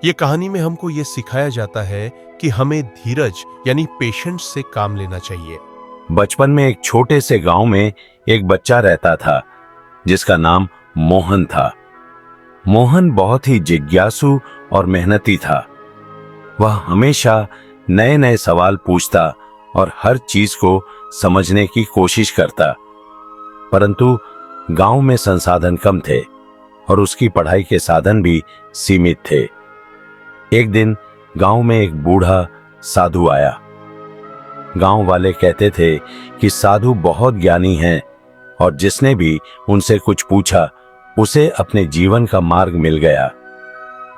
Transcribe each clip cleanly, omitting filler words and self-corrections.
ये कहानी में हमको ये सिखाया जाता है कि हमें धीरज यानी पेशेंस से काम लेना चाहिए। बचपन में एक छोटे से गांव में एक बच्चा रहता था जिसका नाम मोहन था। मोहन बहुत ही जिज्ञासु और मेहनती था। वह हमेशा नए नए सवाल पूछता और हर चीज को समझने की कोशिश करता, परंतु गांव में संसाधन कम थे और उसकी पढ़ाई के साधन भी सीमित थे। एक दिन गांव में एक बूढ़ा साधु आया। गांव वाले कहते थे कि साधु बहुत ज्ञानी हैं और जिसने भी उनसे कुछ पूछा उसे अपने जीवन का मार्ग मिल गया।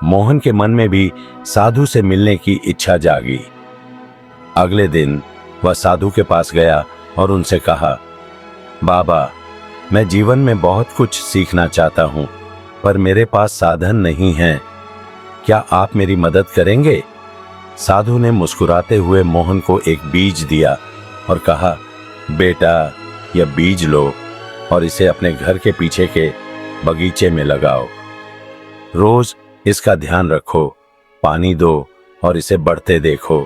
मोहन के मन में भी साधु से मिलने की इच्छा जागी। अगले दिन वह साधु के पास गया और उनसे कहा, बाबा, मैं जीवन में बहुत कुछ सीखना चाहता हूं, पर मेरे पास साधन नहीं है। क्या आप मेरी मदद करेंगे? साधु ने मुस्कुराते हुए मोहन को एक बीज दिया और कहा, बेटा, यह बीज लो और इसे अपने घर के पीछे के बगीचे में लगाओ। रोज इसका ध्यान रखो, पानी दो और इसे बढ़ते देखो।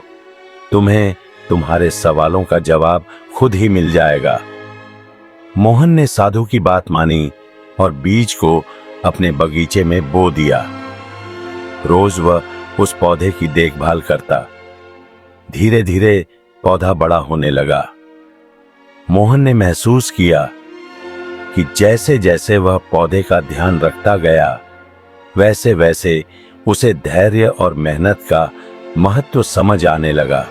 तुम्हें तुम्हारे सवालों का जवाब खुद ही मिल जाएगा। मोहन ने साधु की बात मानी और बीज को अपने बगीचे में बो दिया। रोज वह उस पौधे की देखभाल करता। धीरे धीरे पौधा बड़ा होने लगा। मोहन ने महसूस किया कि जैसे जैसे वह पौधे का ध्यान रखता गया, वैसे वैसे उसे धैर्य और मेहनत का महत्व समझ आने लगा।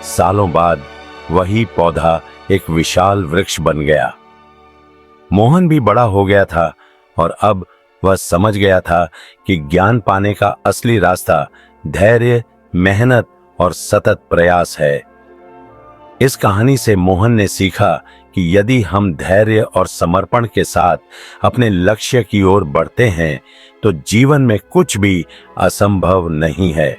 सालों बाद वही पौधा एक विशाल वृक्ष बन गया। मोहन भी बड़ा हो गया था और अब वह समझ गया था कि ज्ञान पाने का असली रास्ता धैर्य, मेहनत और सतत प्रयास है। इस कहानी से मोहन ने सीखा कि यदि हम धैर्य और समर्पण के साथ अपने लक्ष्य की ओर बढ़ते हैं तो जीवन में कुछ भी असंभव नहीं है।